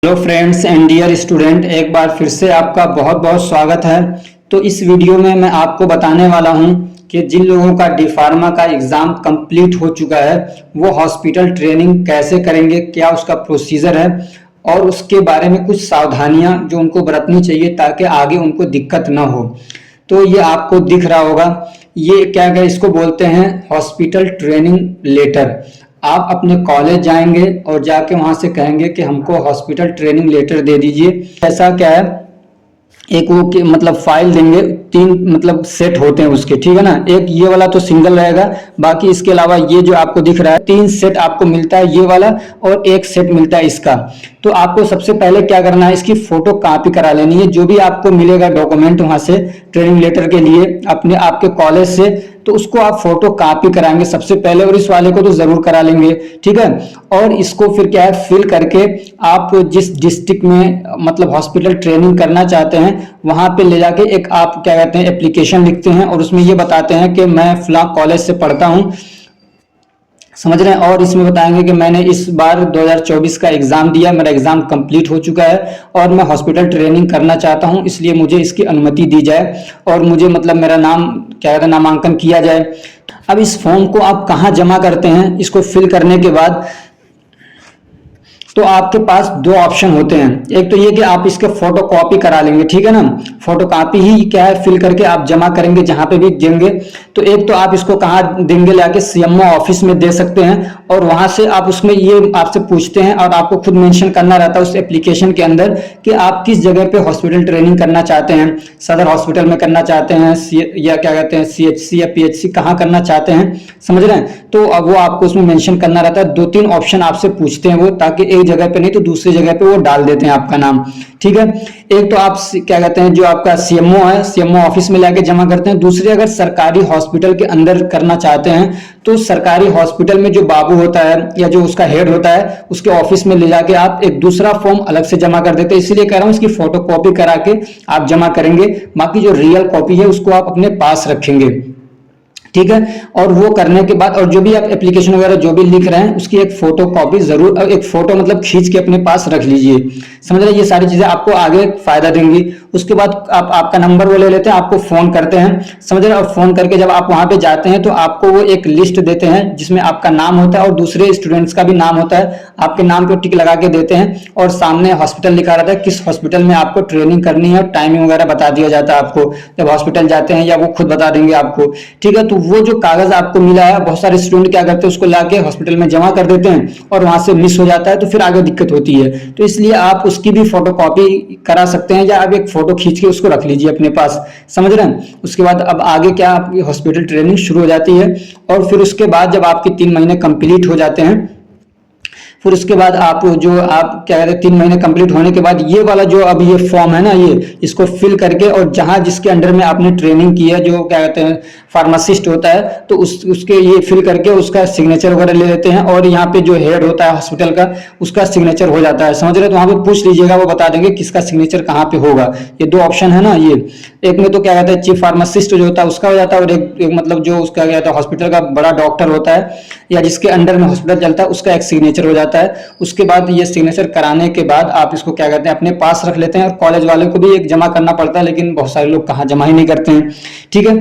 Hello friends and dear student, एक बार फिर से आपका बहुत बहुत स्वागत है। तो इस वीडियो में मैं आपको बताने वाला हूं कि जिन लोगों का डी फार्मा का एग्ज़ाम कंप्लीट हो चुका है वो हॉस्पिटल ट्रेनिंग कैसे करेंगे, क्या उसका प्रोसीजर है और उसके बारे में कुछ सावधानियां जो उनको बरतनी चाहिए ताकि आगे उनको दिक्कत ना हो। तो ये आपको दिख रहा होगा, ये क्या क्या इसको बोलते हैं, हॉस्पिटल ट्रेनिंग लेटर। आप अपने कॉलेज जाएंगे और जाके वहां से कहेंगे कि हमको हॉस्पिटल ट्रेनिंग लेटर दे दीजिए। ऐसा क्या है, एक वो मतलब फाइल देंगे, तीन मतलब सेट होते हैं उसके, ठीक है ना। एक ये वाला तो सिंगल रहेगा, बाकी इसके अलावा ये जो आपको दिख रहा है तीन सेट आपको मिलता है, ये वाला और एक सेट मिलता है इसका। तो आपको सबसे पहले क्या करना है, इसकी फोटो कॉपी करा लेनी है। जो भी आपको मिलेगा डॉक्यूमेंट वहां से ट्रेनिंग लेटर के लिए अपने आपके कॉलेज से, तो उसको आप फोटो कॉपी कराएंगे सबसे पहले, और इस वाले को तो जरूर करा लेंगे, ठीक है। और इसको फिर क्या है, फिल करके आप जिस डिस्ट्रिक्ट में मतलब हॉस्पिटल ट्रेनिंग करना चाहते हैं वहां पे ले जाके एक आप क्या कहते हैं एप्लीकेशन लिखते हैं, और उसमें ये बताते हैं कि मैं फला कॉलेज से पढ़ता हूं, समझ रहे हैं। और इसमें बताएंगे कि मैंने इस बार 2024 का एग्जाम दिया, मेरा एग्जाम कंप्लीट हो चुका है और मैं हॉस्पिटल ट्रेनिंग करना चाहता हूं, इसलिए मुझे इसकी अनुमति दी जाए और मुझे मतलब मेरा नाम क्या कहते हैं नामांकन किया जाए। अब इस फॉर्म को आप कहाँ जमा करते हैं, इसको फिल करने के बाद तो आपके पास दो ऑप्शन होते हैं। एक तो ये कि आप इसके फोटो कॉपी करा लेंगे, ठीक है ना, फोटो कॉपी ही क्या है फिल करके आप जमा करेंगे जहां पे भी देंगे। तो एक तो आप इसको कहाँ देंगे, लाके सीएमओ ऑफिस में दे सकते हैं, और वहां से आप उसमें ये आपसे पूछते हैं और आपको खुद मेंशन करना रहता है उस एप्लीकेशन के अंदर कि आप किस जगह पे हॉस्पिटल ट्रेनिंग करना चाहते हैं, सदर हॉस्पिटल में करना चाहते हैं या क्या कहते हैं सीएचसी या पीएचसी कहाँ करना चाहते हैं, समझ रहे हैं। तो अब वो आपको उसमें मेंशन करना रहता है, दो तीन ऑप्शन आपसे पूछते हैं वो, ताकि एक जगह पे नहीं तो दूसरी जगह पे वो डाल देते हैं आपका नाम, ठीक है। एक तो आप क्या कहते हैं जो आपका सीएमओ है, सीएमओ ऑफिस में लाके जमा करते हैं। दूसरी, अगर सरकारी हॉस्पिटल के अंदर करना चाहते हैं तो सरकारी हॉस्पिटल में जो बाबू होता है या जो उसका हेड होता है उसके ऑफिस में ले जाके आप एक दूसरा फॉर्म अलग से जमा कर देते हैं। इसीलिए कह रहा हूं इसकी फोटो कॉपी करा के आप जमा करेंगे, बाकी जो रियल कॉपी है उसको आप अपने पास रखेंगे, ठीक है। और वो करने के बाद, और जो भी आप एप्लीकेशन वगैरह जो भी लिख रहे हैं उसकी एक फोटो कॉपी जरूर, एक फोटो मतलब खींच के अपने पास रख लीजिए, समझ रहे। ये सारी चीजें आपको आगे फायदा देंगी। उसके बाद आप आपका नंबर वो ले लेते हैं, आपको फोन करते हैं, समझ रहे। और फोन करके जब आप वहां पे जाते हैं तो आपको वो एक लिस्ट देते हैं जिसमें आपका नाम होता है और दूसरे स्टूडेंट्स का भी नाम होता है, आपके नाम पे टिक लगा के देते हैं और सामने हॉस्पिटल लिखा रहता है किस हॉस्पिटल में आपको ट्रेनिंग करनी है, और टाइमिंग वगैरह बता दिया जाता है आपको जब हॉस्पिटल जाते हैं, या वो खुद बता देंगे आपको, ठीक है। तो वो जो कागज आपको मिला है, बहुत सारे स्टूडेंट क्या करते हैं उसको लाके हॉस्पिटल में जमा कर देते हैं और वहां से मिस हो जाता है, तो फिर आगे दिक्कत होती है। तो इसलिए आप उसकी भी फोटो कॉपी करा सकते हैं, या आप एक फोटो खींच के उसको रख लीजिए अपने पास, समझ रहे हैं। उसके बाद अब आगे क्या, आपकी हॉस्पिटल ट्रेनिंग शुरू हो जाती है, और फिर उसके बाद जब आपके 3 महीने कंप्लीट हो जाते हैं, फिर उसके बाद आप जो आप क्या कहते हैं 3 महीने कंप्लीट होने के बाद ये वाला जो अब ये फॉर्म है ना, ये इसको फिल करके, और जहां जिसके अंडर में आपने ट्रेनिंग की है, जो क्या कहते हैं फार्मासिस्ट होता है, तो उसके ये फिल करके उसका सिग्नेचर वगैरह ले लेते हैं, और यहाँ पे जो हेड होता है हॉस्पिटल का उसका सिग्नेचर हो जाता है, समझ रहे। तो वहां पे पूछ लीजिएगा, वो बता देंगे किसका सिग्नेचर कहाँ पे होगा। ये दो ऑप्शन है ना, ये एक में तो क्या कहते हैं चीफ फार्मासिस्ट जो होता है उसका हो जाता है, और एक मतलब जो उसका क्या कहता है हॉस्पिटल का बड़ा डॉक्टर होता है या जिसके अंडर में हॉस्पिटल चलता है उसका एक सिग्नेचर हो जाता है। उसके बाद ये सिग्नेचर कराने के बाद आप इसको क्या कहते हैं अपने पास रख लेते हैं, और कॉलेज वाले को भी एक जमा करना पड़ता है, लेकिन बहुत सारे लोग कहाँ जमा ही नहीं करते हैं, ठीक है।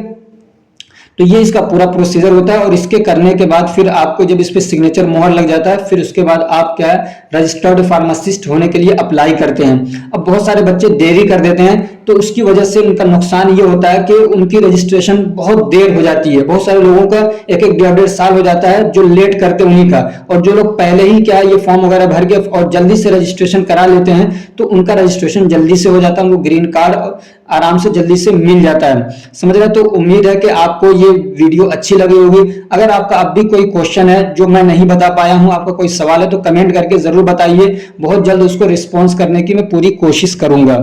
तो ये इसका पूरा प्रोसीजर होता है, और इसके करने के बाद फिर आपको जब इस पे सिग्नेचर मोहर लग जाता है, फिर उसके बाद आप क्या है रजिस्टर्ड फार्मासिस्ट होने के लिए अप्लाई करते हैं। अब बहुत सारे बच्चे देरी कर देते हैं, तो उसकी वजह से उनका नुकसान ये होता है कि उनकी रजिस्ट्रेशन बहुत देर हो जाती है। बहुत सारे लोगों का एक एक 1.5 साल हो जाता है जो लेट करते उन्हीं का, और जो लोग पहले ही क्या ये फॉर्म वगैरह भर के और जल्दी से रजिस्ट्रेशन करा लेते हैं तो उनका रजिस्ट्रेशन जल्दी से हो जाता है, उनको ग्रीन कार्ड आराम से जल्दी से मिल जाता है, समझ रहे। तो उम्मीद है कि आपको ये वीडियो अच्छी लगी होगी। अगर आपका अब भी कोई क्वेश्चन है जो मैं नहीं बता पाया हूं, आपका कोई सवाल है, तो कमेंट करके जरूर बताइए, बहुत जल्द उसको रिस्पॉन्स करने की मैं पूरी कोशिश करूंगा।